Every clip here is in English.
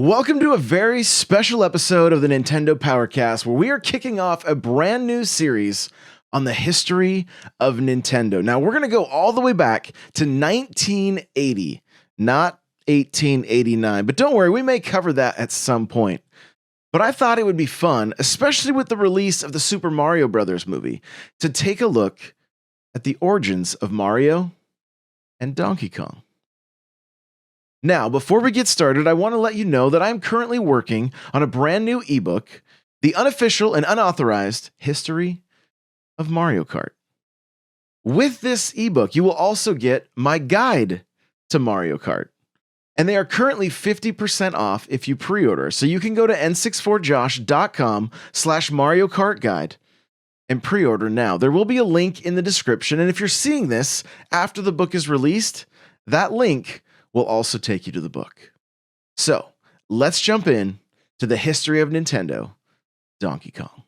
Welcome to a very special episode of the Nintendo Powercast, where we are kicking off a brand new series on the history of Nintendo. Now, we're going to go all the way back to 1980, not 1889, but don't worry, we may cover that at some point. But I thought it would be fun, especially with the release of the Super Mario Bros. Movie, to take a look at the origins of Mario and Donkey Kong. Now, before we get started, I want to let you know that I'm currently working on a brand new ebook, The Unofficial and Unauthorized History of Mario Kart. With this ebook, you will also get my guide to Mario Kart. And they are currently 50% off if you pre-order. So you can go to n64josh.com/Mario Kart Guide and pre-order now. There will be a link in the description. And if you're seeing this after the book is released, that link will also take you to the book. So let's jump in to the history of Nintendo, Donkey Kong.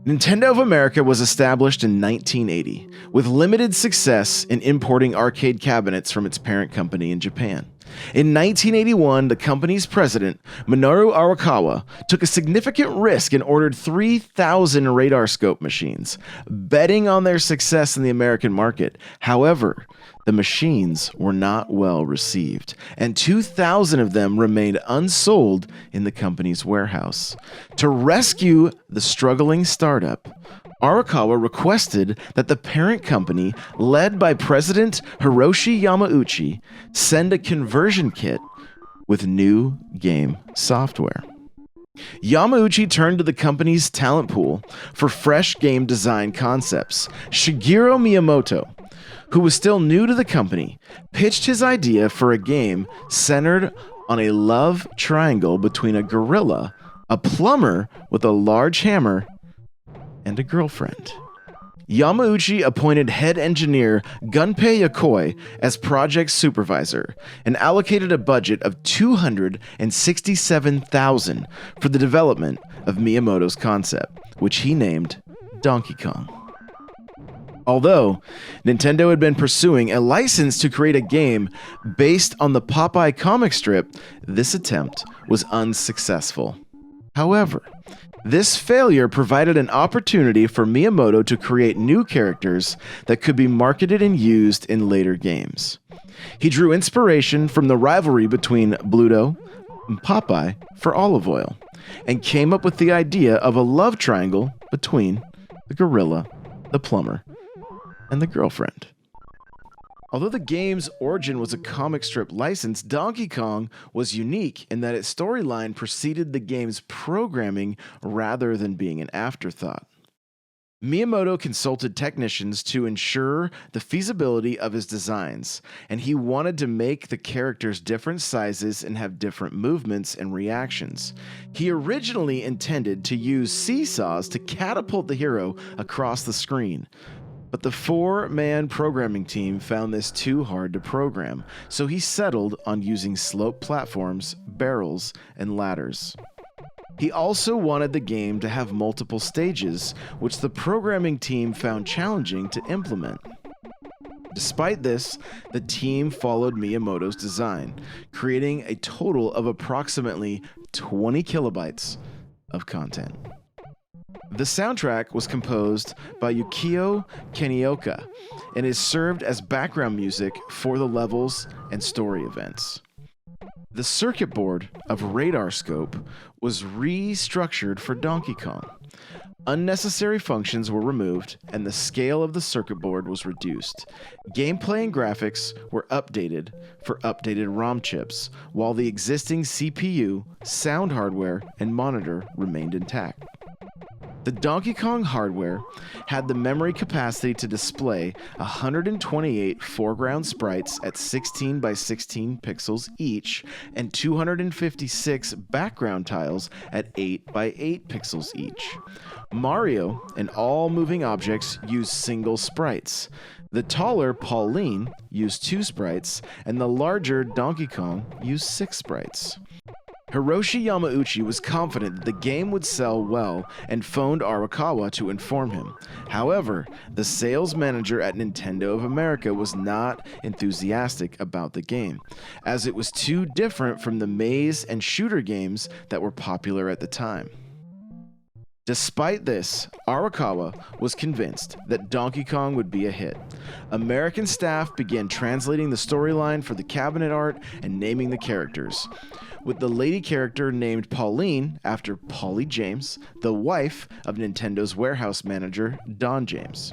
Nintendo of America was established in 1980, with limited success in importing arcade cabinets from its parent company in Japan. In 1981, the company's president, Minoru Arakawa, took a significant risk and ordered 3,000 Radarscope machines, betting on their success in the American market. However, the machines were not well received, and 2,000 of them remained unsold in the company's warehouse. To rescue the struggling startup, Arakawa requested that the parent company, led by President Hiroshi Yamauchi, send a conversion kit with new game software. Yamauchi turned to the company's talent pool for fresh game design concepts. Shigeru Miyamoto, who was still new to the company, pitched his idea for a game centered on a love triangle between a gorilla, a plumber with a large hammer, and a girlfriend. Yamauchi appointed head engineer Gunpei Yokoi as project supervisor and allocated a budget of $267,000 for the development of Miyamoto's concept, which he named Donkey Kong. Although Nintendo had been pursuing a license to create a game based on the Popeye comic strip, this attempt was unsuccessful. However, this failure provided an opportunity for Miyamoto to create new characters that could be marketed and used in later games. He drew inspiration from the rivalry between Bluto and Popeye for olive oil, and came up with the idea of a love triangle between the gorilla, the plumber, and the girlfriend. Although the game's origin was a comic strip license, Donkey Kong was unique in that its storyline preceded the game's programming rather than being an afterthought. Miyamoto consulted technicians to ensure the feasibility of his designs, and he wanted to make the characters different sizes and have different movements and reactions. He originally intended to use seesaws to catapult the hero across the screen, but the four-man programming team found this too hard to program, so he settled on using slope platforms, barrels, and ladders. He also wanted the game to have multiple stages, which the programming team found challenging to implement. Despite this, the team followed Miyamoto's design, creating a total of approximately 20 kilobytes of content. The soundtrack was composed by Yukio Kanioka and is served as background music for the levels and story events. The circuit board of Radarscope was restructured for Donkey Kong. Unnecessary functions were removed, and the scale of the circuit board was reduced. Gameplay and graphics were updated for updated ROM chips, while the existing CPU, sound hardware, and monitor remained intact. The Donkey Kong hardware had the memory capacity to display 128 foreground sprites at 16 by 16 pixels each and 256 background tiles at 8 by 8 pixels each. Mario and all moving objects used single sprites. The taller Pauline used 2 sprites, and the larger Donkey Kong used 6 sprites. Hiroshi Yamauchi was confident that the game would sell well and phoned Arakawa to inform him. However, the sales manager at Nintendo of America was not enthusiastic about the game, as it was too different from the maze and shooter games that were popular at the time. Despite this, Arakawa was convinced that Donkey Kong would be a hit. American staff began translating the storyline for the cabinet art and naming the characters, with the lady character named Pauline after Polly James, the wife of Nintendo's warehouse manager, Don James.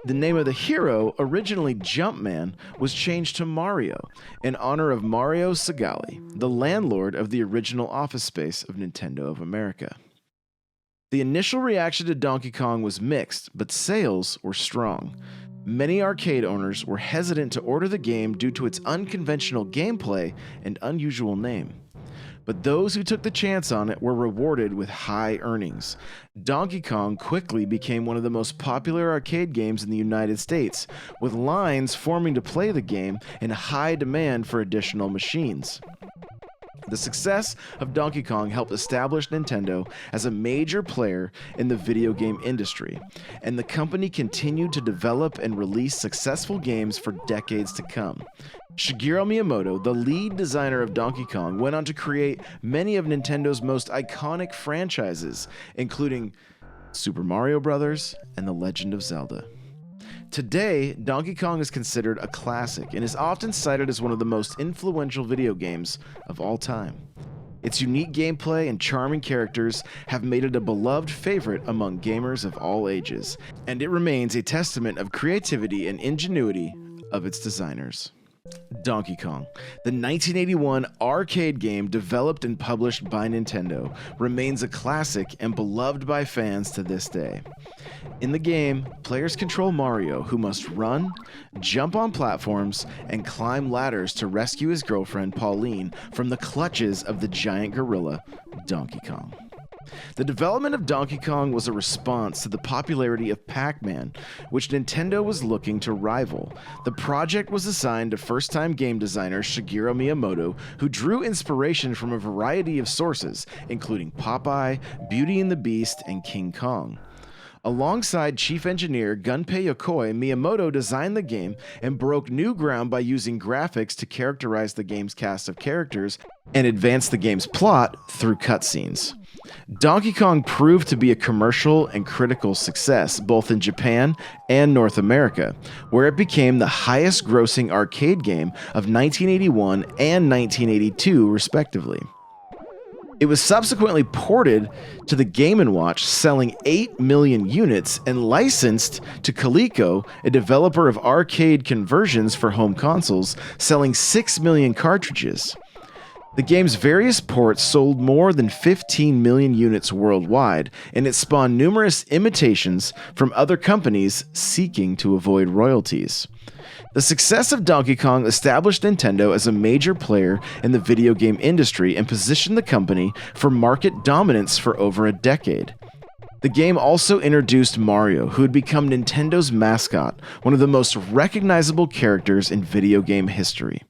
The name of the hero, originally Jumpman, was changed to Mario in honor of Mario Segale, the landlord of the original office space of Nintendo of America. The initial reaction to Donkey Kong was mixed, but sales were strong. Many arcade owners were hesitant to order the game due to its unconventional gameplay and unusual name. But those who took the chance on it were rewarded with high earnings. Donkey Kong quickly became one of the most popular arcade games in the United States, with lines forming to play the game and high demand for additional machines. The success of Donkey Kong helped establish Nintendo as a major player in the video game industry, and the company continued to develop and release successful games for decades to come. Shigeru Miyamoto, the lead designer of Donkey Kong, went on to create many of Nintendo's most iconic franchises, including Super Mario Bros. And The Legend of Zelda. Today, Donkey Kong is considered a classic and is often cited as one of the most influential video games of all time. Its unique gameplay and charming characters have made it a beloved favorite among gamers of all ages, and it remains a testament of creativity and ingenuity of its designers. Donkey Kong, the 1981 arcade game developed and published by Nintendo, remains a classic and beloved by fans to this day. In the game, players control Mario, who must run, jump on platforms, and climb ladders to rescue his girlfriend Pauline from the clutches of the giant gorilla, Donkey Kong. The development of Donkey Kong was a response to the popularity of Pac-Man, which Nintendo was looking to rival. The project was assigned to first-time game designer Shigeru Miyamoto, who drew inspiration from a variety of sources, including Popeye, Beauty and the Beast, and King Kong. Alongside chief engineer Gunpei Yokoi, Miyamoto designed the game and broke new ground by using graphics to characterize the game's cast of characters and advance the game's plot through cutscenes. Donkey Kong proved to be a commercial and critical success, both in Japan and North America, where it became the highest-grossing arcade game of 1981 and 1982, respectively. It was subsequently ported to the Game & Watch, selling 8 million units, and licensed to Coleco, a developer of arcade conversions for home consoles, selling 6 million cartridges. The game's various ports sold more than 15 million units worldwide, and it spawned numerous imitations from other companies seeking to avoid royalties. The success of Donkey Kong established Nintendo as a major player in the video game industry and positioned the company for market dominance for over a decade. The game also introduced Mario, who had become Nintendo's mascot, one of the most recognizable characters in video game history.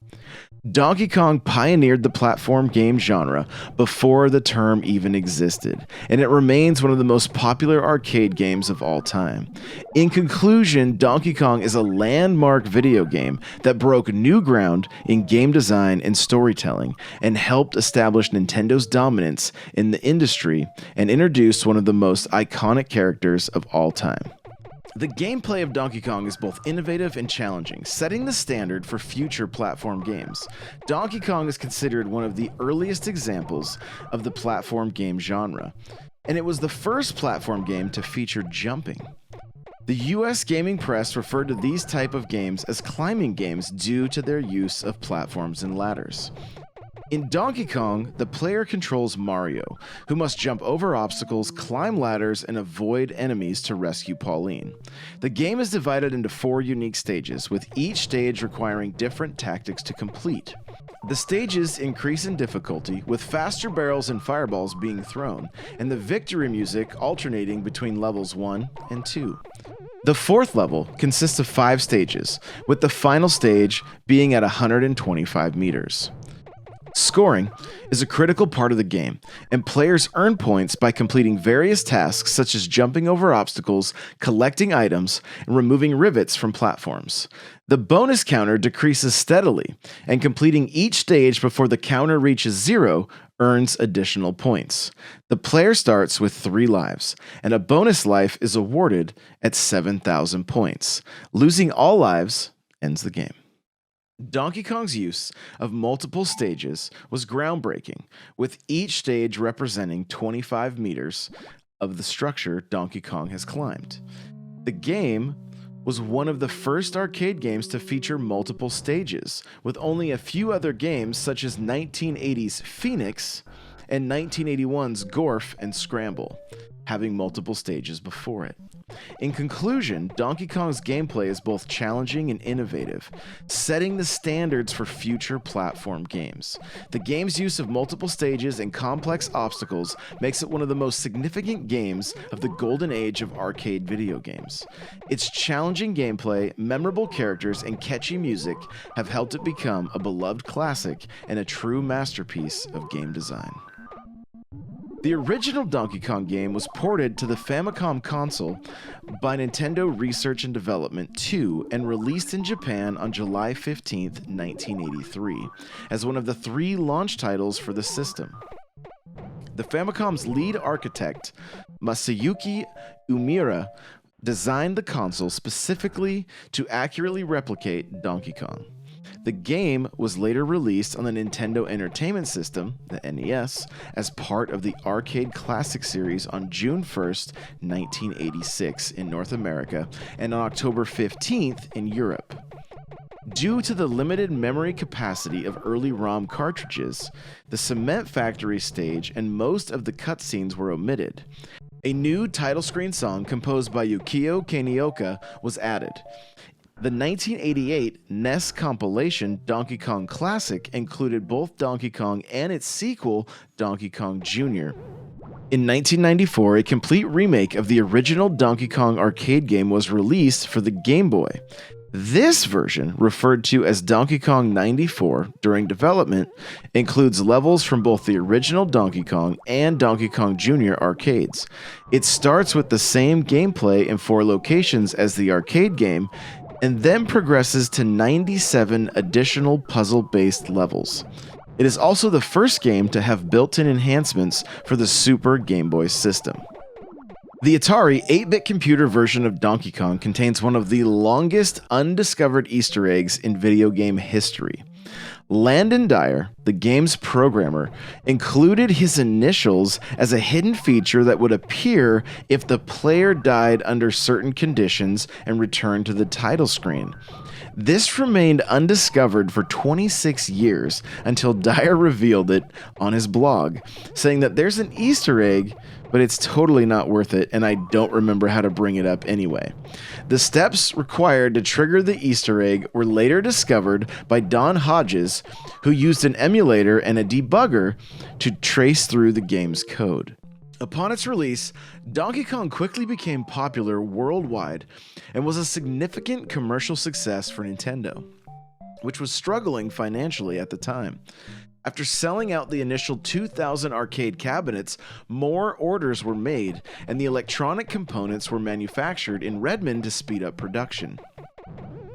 Donkey Kong pioneered the platform game genre before the term even existed, and it remains one of the most popular arcade games of all time. In conclusion, Donkey Kong is a landmark video game that broke new ground in game design and storytelling, and helped establish Nintendo's dominance in the industry and introduced one of the most iconic characters of all time. The gameplay of Donkey Kong is both innovative and challenging, setting the standard for future platform games. Donkey Kong is considered one of the earliest examples of the platform game genre, and it was the first platform game to feature jumping. The US gaming press referred to these type of games as climbing games due to their use of platforms and ladders. In Donkey Kong, the player controls Mario, who must jump over obstacles, climb ladders, and avoid enemies to rescue Pauline. The game is divided into 4 unique stages, with each stage requiring different tactics to complete. The stages increase in difficulty, with faster barrels and fireballs being thrown, and the victory music alternating between levels 1 and 2. The 4th level consists of 5 stages, with the final stage being at 125 meters. Scoring is a critical part of the game, and players earn points by completing various tasks such as jumping over obstacles, collecting items, and removing rivets from platforms. The bonus counter decreases steadily, and completing each stage before the counter reaches 0 earns additional points. The player starts with 3 lives, and a bonus life is awarded at 7,000 points. Losing all lives ends the game. Donkey Kong's use of multiple stages was groundbreaking, with each stage representing 25 meters of the structure Donkey Kong has climbed. The game was one of the first arcade games to feature multiple stages, with only a few other games such as 1980's Phoenix and 1981's Gorf and Scramble having multiple stages before it. In conclusion, Donkey Kong's gameplay is both challenging and innovative, setting the standards for future platform games. The game's use of multiple stages and complex obstacles makes it one of the most significant games of the golden age of arcade video games. Its challenging gameplay, memorable characters, and catchy music have helped it become a beloved classic and a true masterpiece of game design. The original Donkey Kong game was ported to the Famicom console by Nintendo Research and Development 2 and released in Japan on July 15, 1983, as one of the 3 launch titles for the system. The Famicom's lead architect, Masayuki Umira, designed the console specifically to accurately replicate Donkey Kong. The game was later released on the Nintendo Entertainment System, the NES, as part of the Arcade Classic series on June 1st, 1986 in North America and on October 15th in Europe. Due to the limited memory capacity of early ROM cartridges, the Cement Factory stage and most of the cutscenes were omitted. A new title screen song composed by Yukio Kaneoka was added. The 1988 NES compilation Donkey Kong Classic included both Donkey Kong and its sequel, Donkey Kong Jr. In 1994, a complete remake of the original Donkey Kong arcade game was released for the Game Boy. This version, referred to as Donkey Kong 94 during development, includes levels from both the original Donkey Kong and Donkey Kong Jr. arcades. It starts with the same gameplay in 4 locations as the arcade game, and then progresses to 97 additional puzzle-based levels. It is also the first game to have built-in enhancements for the Super Game Boy system. The Atari 8-bit computer version of Donkey Kong contains one of the longest undiscovered Easter eggs in video game history. Landon Dyer, the game's programmer, included his initials as a hidden feature that would appear if the player died under certain conditions and returned to the title screen. This remained undiscovered for 26 years until Dyer revealed it on his blog, saying that there's an Easter egg, but it's totally not worth it, and I don't remember how to bring it up anyway. The steps required to trigger the Easter egg were later discovered by Don Hodges, who used an emulator and a debugger to trace through the game's code. Upon its release, Donkey Kong quickly became popular worldwide and was a significant commercial success for Nintendo, which was struggling financially at the time. After selling out the initial 2,000 arcade cabinets, more orders were made, and the electronic components were manufactured in Redmond to speed up production.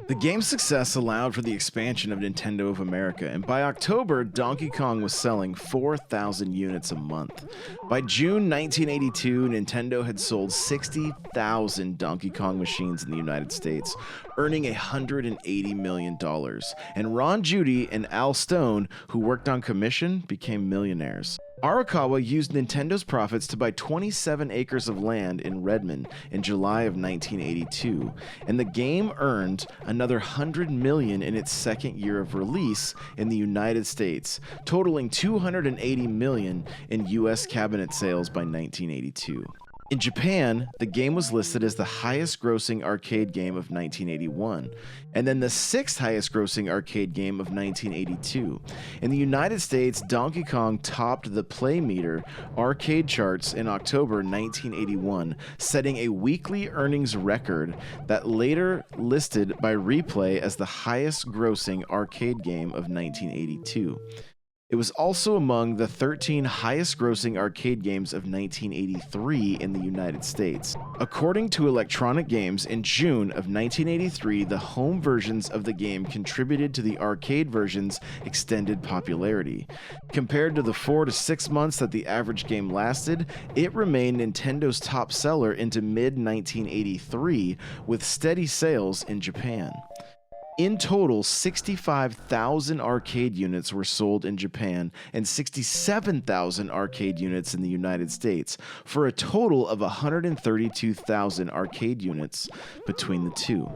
The game's success allowed for the expansion of Nintendo of America, and by October, Donkey Kong was selling 4,000 units a month. By June 1982, Nintendo had sold 60,000 Donkey Kong machines in the United States, earning $180 million. And Ron Judy and Al Stone, who worked on commission, became millionaires. Arakawa used Nintendo's profits to buy 27 acres of land in Redmond in July of 1982, and the game earned another $100 million in its second year of release in the United States, totaling $280 million in U.S. cabinet sales by 1982. In Japan, the game was listed as the highest-grossing arcade game of 1981, and then the 6th highest-grossing arcade game of 1982. In the United States, Donkey Kong topped the Playmeter arcade charts in October 1981, setting a weekly earnings record that later listed by Replay as the highest-grossing arcade game of 1982. It was also among the 13 highest-grossing arcade games of 1983 in the United States. According to Electronic Games, in June of 1983, the home versions of the game contributed to the arcade version's extended popularity. Compared to the 4 to 6 months that the average game lasted, it remained Nintendo's top seller into mid-1983, with steady sales in Japan. In total, 65,000 arcade units were sold in Japan and 67,000 arcade units in the United States, for a total of 132,000 arcade units between the two.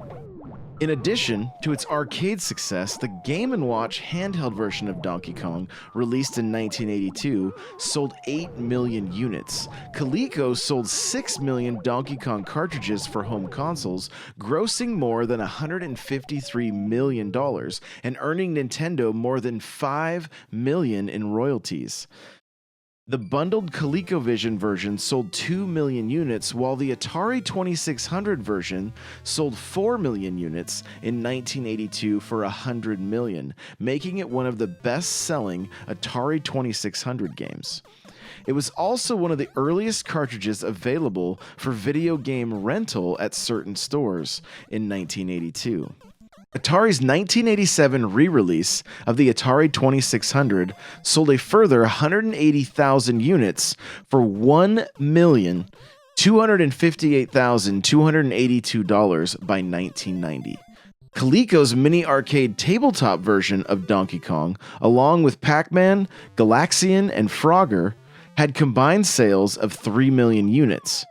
In addition to its arcade success, the Game & Watch handheld version of Donkey Kong, released in 1982, sold 8 million units. Coleco sold 6 million Donkey Kong cartridges for home consoles, grossing more than $153 million and earning Nintendo more than $5 million in royalties. The bundled ColecoVision version sold 2 million units, while the Atari 2600 version sold 4 million units in 1982 for $100 million, making it one of the best-selling Atari 2600 games. It was also one of the earliest cartridges available for video game rental at certain stores in 1982. Atari's 1987 re-release of the Atari 2600 sold a further 180,000 units for $1,258,282 by 1990. Coleco's mini arcade tabletop version of Donkey Kong, along with Pac-Man, Galaxian, and Frogger, had combined sales of 3 million units.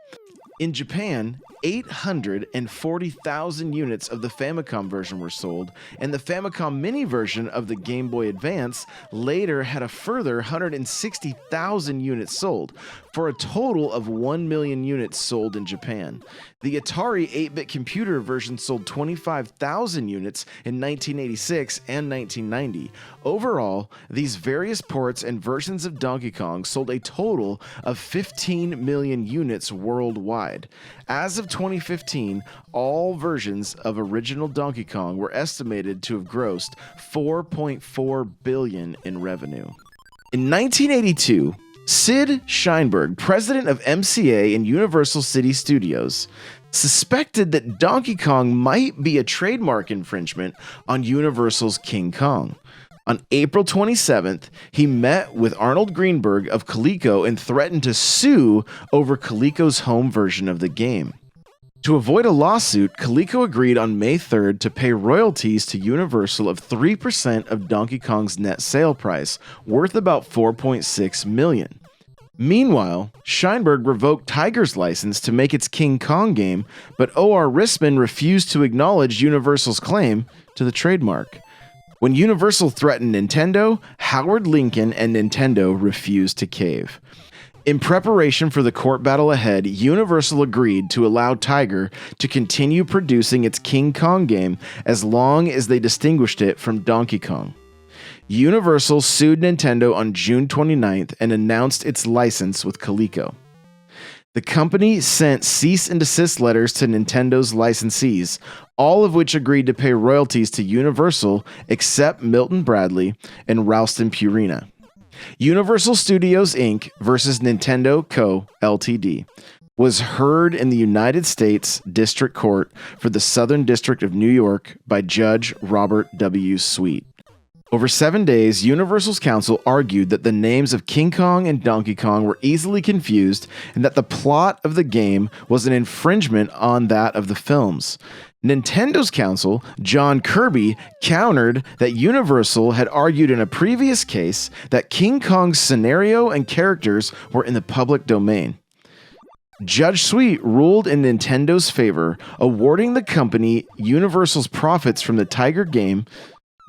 In Japan, 840,000 units of the Famicom version were sold, and the Famicom Mini version of the Game Boy Advance later had a further 160,000 units sold, for a total of 1 million units sold in Japan. The Atari 8-bit computer version sold 25,000 units in 1986 and 1990. Overall, these various ports and versions of Donkey Kong sold a total of 15 million units worldwide. As of 2015, all versions of original Donkey Kong were estimated to have grossed $4.4 billion in revenue. In 1982, Sid Sheinberg, president of MCA and Universal City Studios, suspected that Donkey Kong might be a trademark infringement on Universal's King Kong. On April 27th, he met with Arnold Greenberg of Coleco and threatened to sue over Coleco's home version of the game. To avoid a lawsuit, Coleco agreed on May 3rd to pay royalties to Universal of 3% of Donkey Kong's net sale price, worth about $4.6 million. Meanwhile, Sheinberg revoked Tiger's license to make its King Kong game, but O.R. Rissman refused to acknowledge Universal's claim to the trademark. When Universal threatened Nintendo, Howard Lincoln and Nintendo refused to cave. In preparation for the court battle ahead, Universal agreed to allow Tiger to continue producing its King Kong game as long as they distinguished it from Donkey Kong. Universal sued Nintendo on June 29th and announced its license with Coleco. The company sent cease and desist letters to Nintendo's licensees, all of which agreed to pay royalties to Universal except Milton Bradley and Ralston Purina. Universal Studios Inc. versus Nintendo Co. Ltd. was heard in the United States District Court for the Southern District of New York by Judge Robert W. Sweet. Over 7 days, Universal's counsel argued that the names of King Kong and Donkey Kong were easily confused and that the plot of the game was an infringement on that of the films. Nintendo's counsel, John Kirby, countered that Universal had argued in a previous case that King Kong's scenario and characters were in the public domain. Judge Sweet ruled in Nintendo's favor, awarding the company Universal's profits from the Tiger game,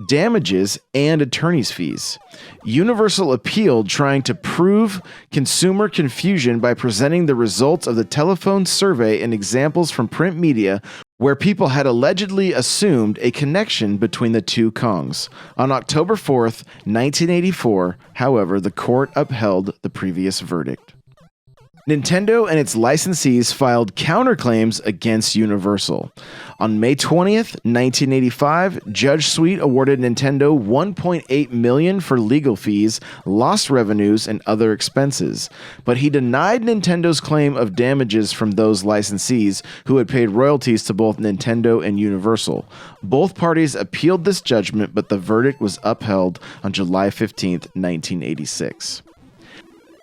damages, and attorney's fees. Universal appealed, trying to prove consumer confusion by presenting the results of the telephone survey and examples from print media where people had allegedly assumed a connection between the two Kongs. On October 4th, 1984, however, the court upheld the previous verdict. Nintendo and its licensees filed counterclaims against Universal. On May 20th, 1985, Judge Sweet awarded Nintendo $1.8 million for legal fees, lost revenues, and other expenses. But he denied Nintendo's claim of damages from those licensees who had paid royalties to both Nintendo and Universal. Both parties appealed this judgment, but the verdict was upheld on July 15th, 1986.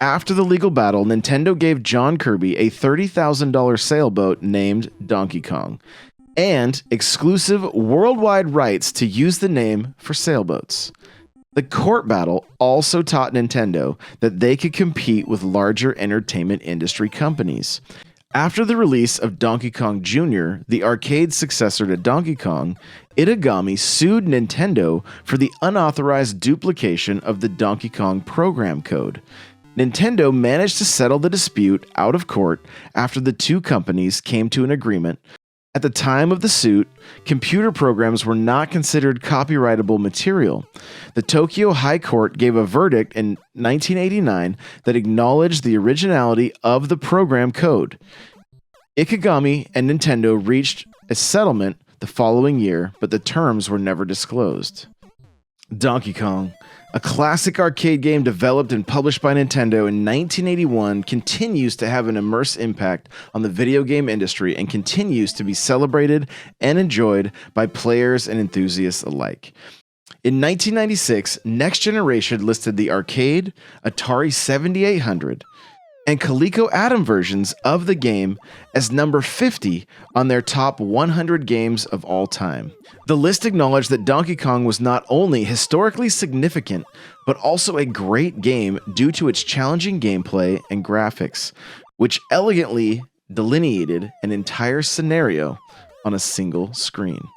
After the legal battle, Nintendo gave John Kirby a $30,000 sailboat named Donkey Kong and exclusive worldwide rights to use the name for sailboats. The court battle also taught Nintendo that they could compete with larger entertainment industry companies. After the release of Donkey Kong Jr., the arcade successor to Donkey Kong, Itagami sued Nintendo for the unauthorized duplication of the Donkey Kong program code. Nintendo managed to settle the dispute out of court after the two companies came to an agreement. At the time of the suit, computer programs were not considered copyrightable material. The Tokyo High Court gave a verdict in 1989 that acknowledged the originality of the program code. Ikegami and Nintendo reached a settlement the following year, but the terms were never disclosed. Donkey Kong, a classic arcade game developed and published by Nintendo in 1981, continues to have an immense impact on the video game industry and continues to be celebrated and enjoyed by players and enthusiasts alike. In 1996, Next Generation listed the arcade, Atari 7800, and Coleco Adam versions of the game as number 50 on their top 100 games of all time. The list acknowledged that Donkey Kong was not only historically significant, but also a great game due to its challenging gameplay and graphics, which elegantly delineated an entire scenario on a single screen.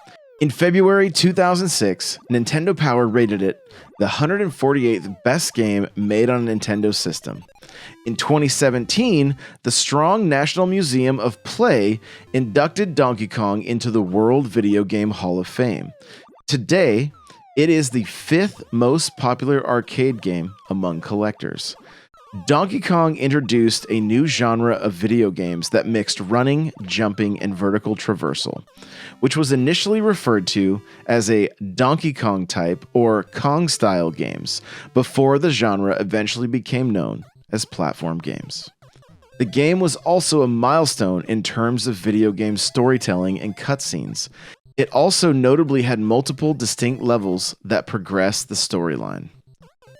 In February 2006, Nintendo Power rated it the 148th best game made on a Nintendo system. In 2017, the Strong National Museum of Play inducted Donkey Kong into the World Video Game Hall of Fame. Today, it is the 5th most popular arcade game among collectors. Donkey Kong introduced a new genre of video games that mixed running, jumping, and vertical traversal, which was initially referred to as a Donkey Kong type or Kong-style games, before the genre eventually became known as platform games. The game was also a milestone in terms of video game storytelling and cutscenes. It also notably had multiple distinct levels that progressed the storyline.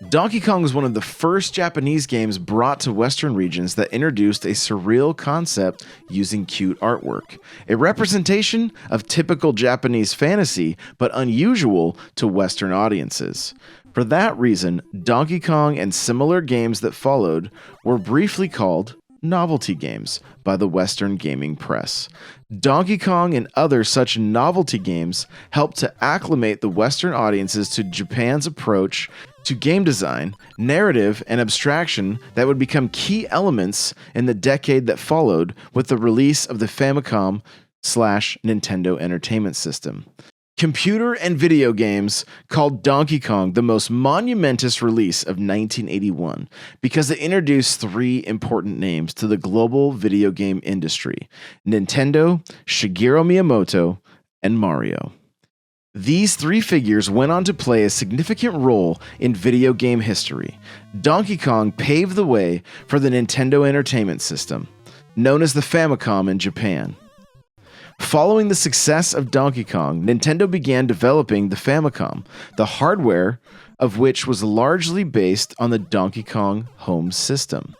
Donkey Kong was one of the first Japanese games brought to Western regions that introduced a surreal concept using cute artwork, a representation of typical Japanese fantasy, but unusual to Western audiences. For that reason, Donkey Kong and similar games that followed were briefly called novelty games by the Western gaming press. Donkey Kong and other such novelty games helped to acclimate the Western audiences to Japan's approach to game design, narrative, and abstraction that would become key elements in the decade that followed with the release of the Famicom/Nintendo Entertainment System. Computer and video games called Donkey Kong the most monumentous release of 1981 because it introduced 3 important names to the global video game industry: Nintendo, Shigeru Miyamoto, and Mario. These 3 figures went on to play a significant role in video game history. Donkey Kong paved the way for the Nintendo Entertainment System, known as the Famicom in Japan. Following the success of Donkey Kong, Nintendo began developing the Famicom, the hardware of which was largely based on the Donkey Kong home system.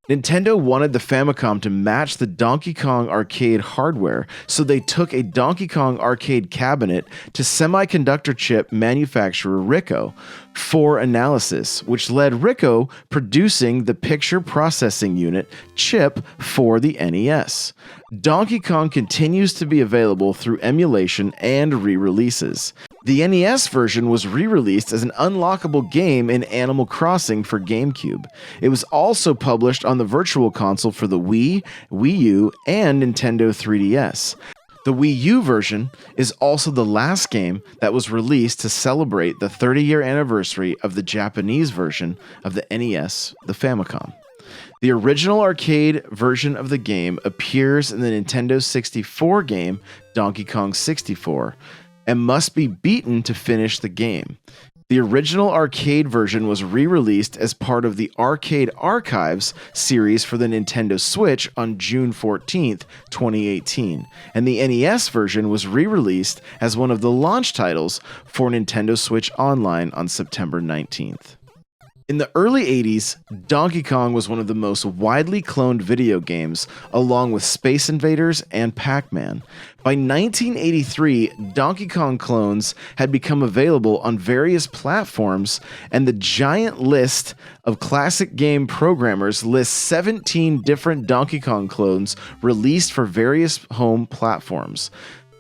Nintendo wanted the Famicom to match the Donkey Kong arcade hardware, so they took a Donkey Kong arcade cabinet to semiconductor chip manufacturer Ricoh for analysis, which led Ricoh producing the picture processing unit chip for the NES. Donkey Kong continues to be available through emulation and re-releases. The NES version was re-released as an unlockable game in Animal Crossing for GameCube. It was also published on the Virtual Console for the Wii, Wii U, and Nintendo 3DS. The Wii U version is also the last game that was released to celebrate the 30-year anniversary of the Japanese version of the NES, the Famicom. The original arcade version of the game appears in the Nintendo 64 game Donkey Kong 64 and must be beaten to finish the game. The original arcade version was re-released as part of the Arcade Archives series for the Nintendo Switch on June 14th, 2018, and the NES version was re-released as one of the launch titles for Nintendo Switch Online on September 19th. In the early 80s, Donkey Kong was one of the most widely cloned video games, along with Space Invaders and Pac-Man. By 1983, Donkey Kong clones had become available on various platforms, and the giant list of classic game programmers lists 17 different Donkey Kong clones released for various home platforms.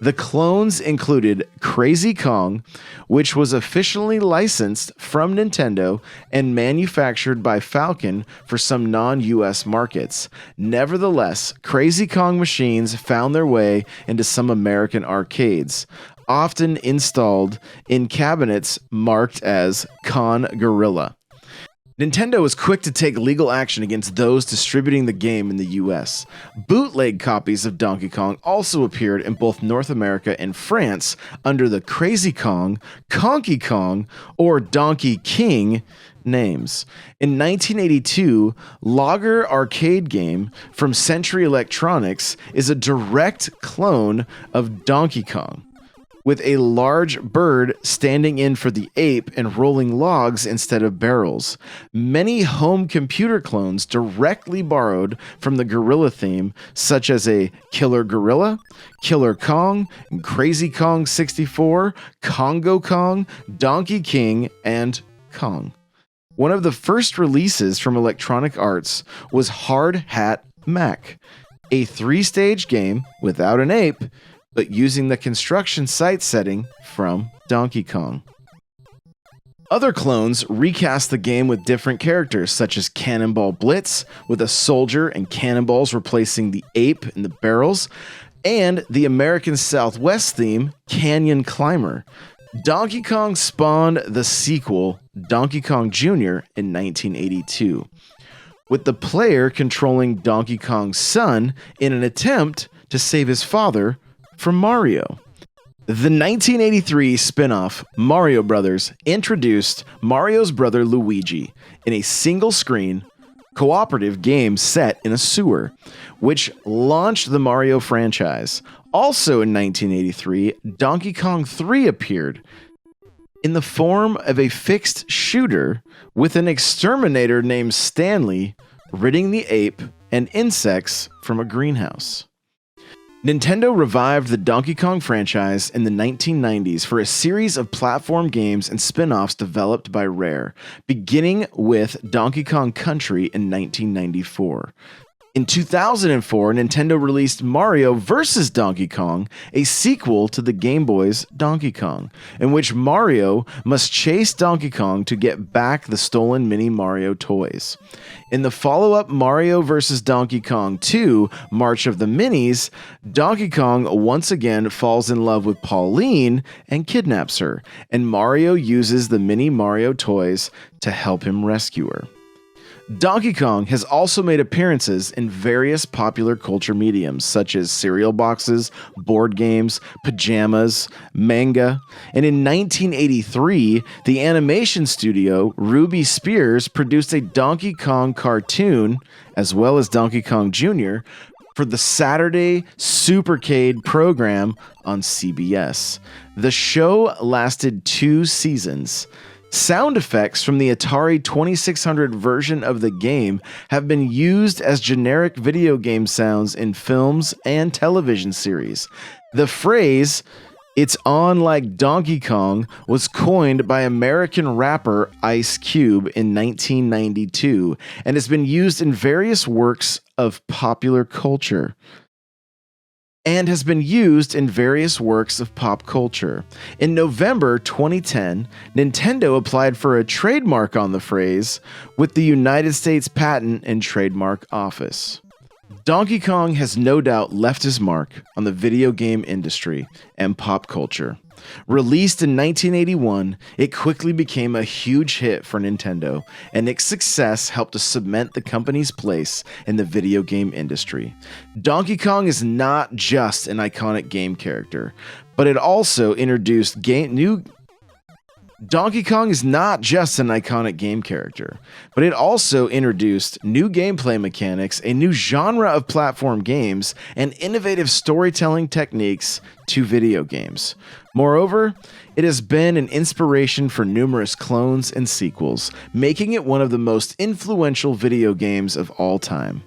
The clones included Crazy Kong, which was officially licensed from Nintendo and manufactured by Falcon for some non-US markets. Nevertheless, Crazy Kong machines found their way into some American arcades, often installed in cabinets marked as Con Gorilla. Nintendo was quick to take legal action against those distributing the game in the US. Bootleg copies of Donkey Kong also appeared in both North America and France under the Crazy Kong, Conky Kong, or Donkey King names. In 1982, Logger arcade game from Century Electronics is a direct clone of Donkey Kong, with a large bird standing in for the ape and rolling logs instead of barrels. Many home computer clones directly borrowed from the gorilla theme, such as a Killer Gorilla, Killer Kong, Crazy Kong 64, Congo Kong, Donkey King, and Kong. One of the first releases from Electronic Arts was Hard Hat Mac, a 3-stage game without an ape, but using the construction site setting from Donkey Kong. Other clones recast the game with different characters, such as Cannonball Blitz, with a soldier and cannonballs replacing the ape and the barrels, and the American Southwest theme, Canyon Climber. Donkey Kong spawned the sequel, Donkey Kong Jr., in 1982, with the player controlling Donkey Kong's son in an attempt to save his father from Mario. The 1983 spin-off Mario Brothers introduced Mario's brother Luigi in a single-screen, cooperative game set in a sewer, which launched the Mario franchise. Also in 1983, Donkey Kong 3 appeared in the form of a fixed shooter with an exterminator named Stanley ridding the ape and insects from a greenhouse. Nintendo revived the Donkey Kong franchise in the 1990s for a series of platform games and spin-offs developed by Rare, beginning with Donkey Kong Country in 1994. In 2004, Nintendo released Mario vs. Donkey Kong, a sequel to the Game Boy's Donkey Kong, in which Mario must chase Donkey Kong to get back the stolen Mini Mario toys. In the follow-up Mario vs. Donkey Kong 2, March of the Minis, Donkey Kong once again falls in love with Pauline and kidnaps her, and Mario uses the Mini Mario toys to help him rescue her. Donkey Kong has also made appearances in various popular culture mediums such as cereal boxes, board games, pajamas, manga, and in 1983, the animation studio Ruby Spears produced a Donkey Kong cartoon, as well as Donkey Kong Jr., for the Saturday Supercade program on CBS. The show lasted 2 seasons. Sound effects from the Atari 2600 version of the game have been used as generic video game sounds in films and television series. The phrase, "It's on like Donkey Kong," was coined by American rapper Ice Cube in 1992 and has been used in various works of popular culture. In November 2010, Nintendo applied for a trademark on the phrase with the United States Patent and Trademark Office. Donkey Kong has no doubt left his mark on the video game industry and pop culture. Released in 1981, it quickly became a huge hit for Nintendo, and its success helped to cement the company's place in the video game industry. Donkey Kong is not just an iconic game character, but it also introduced Donkey Kong is not just an iconic game character, but it also introduced new gameplay mechanics, a new genre of platform games, and innovative storytelling techniques to video games. Moreover, it has been an inspiration for numerous clones and sequels, making it one of the most influential video games of all time.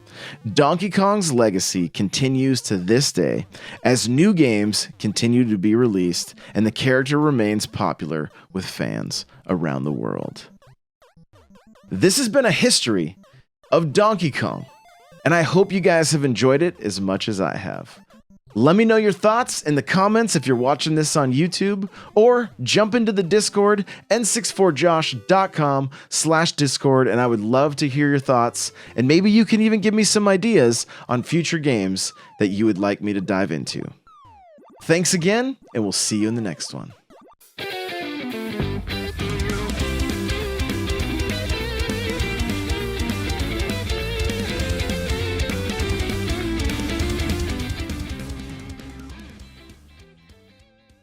Donkey Kong's legacy continues to this day as new games continue to be released and the character remains popular with fans around the world. This has been a history of Donkey Kong, and I hope you guys have enjoyed it as much as I have. Let me know your thoughts in the comments if you're watching this on YouTube, or jump into the Discord, n64josh.com/Discord, and I would love to hear your thoughts, and maybe you can even give me some ideas on future games that you would like me to dive into. Thanks again, and we'll see you in the next one.